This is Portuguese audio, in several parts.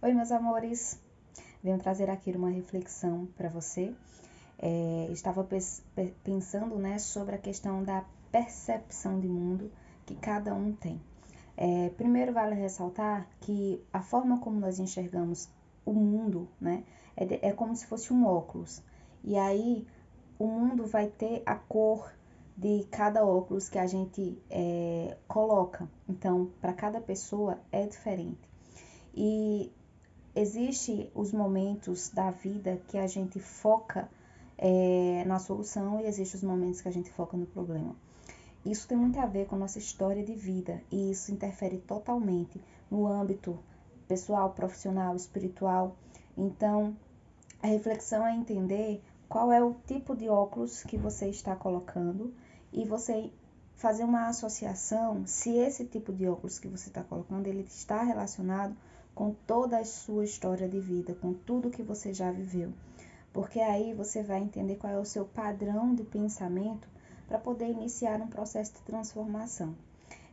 Oi, meus amores! Venho trazer aqui uma reflexão para você. Estava pensando, né, sobre a questão da percepção de mundo que cada um tem. Primeiro, vale ressaltar que a forma como nós enxergamos o mundo, né, é como se fosse um óculos. E aí, o mundo vai ter a cor de cada óculos que a gente coloca. Então, para cada pessoa é diferente. E existe os momentos da vida que a gente foca na solução e existe os momentos que a gente foca no problema. Isso tem muito a ver com a nossa história de vida e isso interfere totalmente no âmbito pessoal, profissional, espiritual. Então, a reflexão é entender qual é o tipo de óculos que você está colocando e você fazer uma associação se esse tipo de óculos que você está colocando ele está relacionado com toda a sua história de vida, com tudo que você já viveu. Porque aí você vai entender qual é o seu padrão de pensamento para poder iniciar um processo de transformação.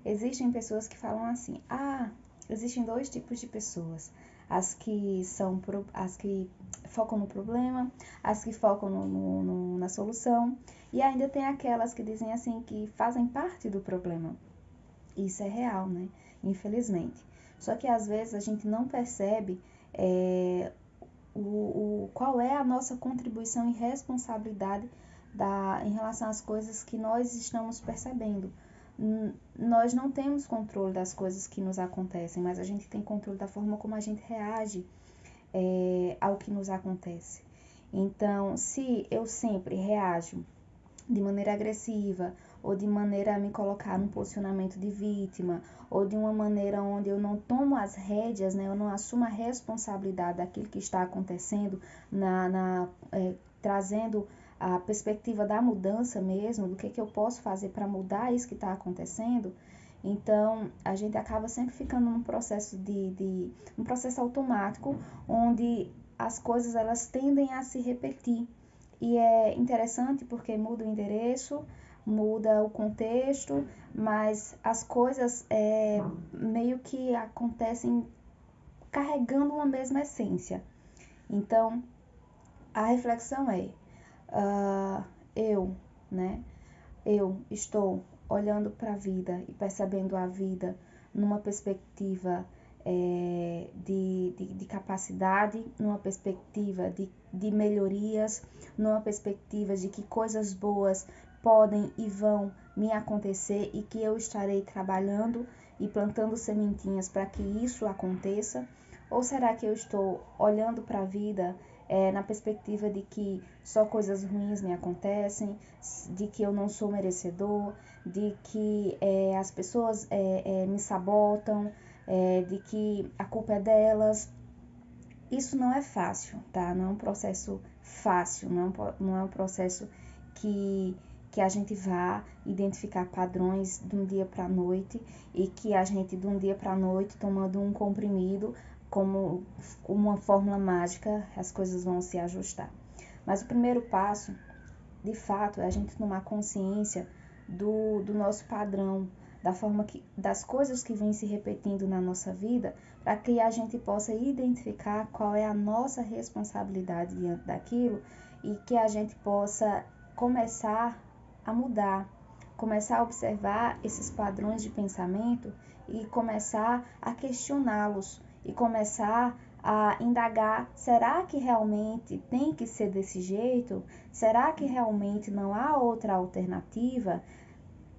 Existem pessoas que falam assim: existem dois tipos de pessoas, as que focam no problema, as que focam na solução, e ainda tem aquelas que dizem assim que fazem parte do problema. Isso é real, né? Infelizmente. Só que às vezes a gente não percebe qual é a nossa contribuição e responsabilidade em relação às coisas que nós estamos percebendo. Nós não temos controle das coisas que nos acontecem, mas a gente tem controle da forma como a gente reage ao que nos acontece. Então, se eu sempre reajo de maneira agressiva, ou de maneira a me colocar num posicionamento de vítima, ou de uma maneira onde eu não tomo as rédeas, né, eu não assumo a responsabilidade daquilo que está acontecendo, trazendo a perspectiva da mudança mesmo, do que eu posso fazer para mudar isso que está acontecendo. Então, a gente acaba sempre ficando num processo um processo automático, onde as coisas elas tendem a se repetir. E é interessante porque muda o endereço, muda o contexto, mas as coisas meio que acontecem carregando uma mesma essência. Então, a reflexão eu, né? Eu estou olhando para a vida e percebendo a vida numa perspectiva de capacidade, numa perspectiva de melhorias, numa perspectiva de que coisas boas podem e vão me acontecer e que eu estarei trabalhando e plantando sementinhas para que isso aconteça? Ou será que eu estou olhando para a vida na perspectiva de que só coisas ruins me acontecem, de que eu não sou merecedor, de que as pessoas me sabotam, de que a culpa é delas? Isso não é fácil, tá? Não é um processo fácil, não é um processo que a gente vá identificar padrões de um dia para a noite e que a gente de um dia para a noite tomando um comprimido como uma fórmula mágica as coisas vão se ajustar. Mas o primeiro passo, de fato, é a gente tomar consciência do nosso padrão, das coisas que vêm se repetindo na nossa vida, para que a gente possa identificar qual é a nossa responsabilidade diante daquilo e que a gente possa começar a mudar, começar a observar esses padrões de pensamento e começar a questioná-los e começar a indagar: será que realmente tem que ser desse jeito? Será que realmente não há outra alternativa?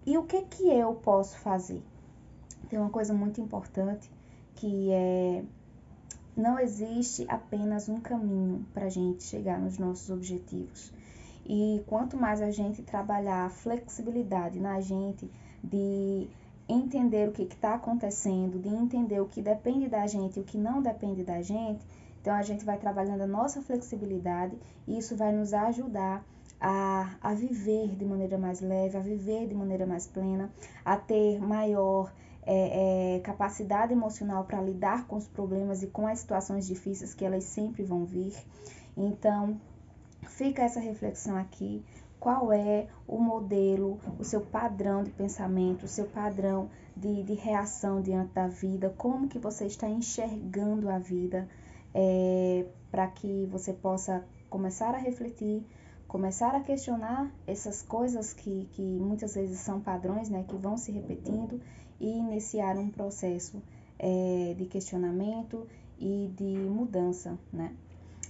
E o que eu posso fazer? Tem uma coisa muito importante que não existe apenas um caminho para a gente chegar nos nossos objetivos. E quanto mais a gente trabalhar a flexibilidade na gente de entender o que está acontecendo, de entender o que depende da gente e o que não depende da gente, então a gente vai trabalhando a nossa flexibilidade e isso vai nos ajudar a viver de maneira mais leve, a viver de maneira mais plena, a ter maior capacidade emocional para lidar com os problemas e com as situações difíceis que elas sempre vão vir. Então, fica essa reflexão aqui. qual é o modelo, o seu padrão de pensamento, o seu padrão de reação diante da vida, como que você está enxergando a vida, para que você possa começar a refletir, começar a questionar essas coisas que muitas vezes são padrões, né, que vão se repetindo, e iniciar um processo de questionamento e de mudança, né?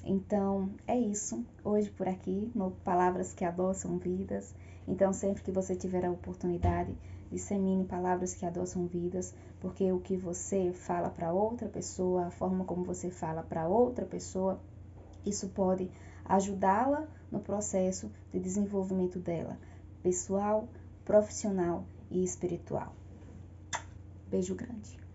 Então, é isso. Hoje por aqui, no Palavras que Adoçam Vidas. Então, sempre que você tiver a oportunidade, dissemine palavras que adoçam vidas, porque o que você fala para outra pessoa, a forma como você fala para outra pessoa, isso pode ajudá-la no processo de desenvolvimento dela, pessoal, profissional e espiritual. Beijo grande.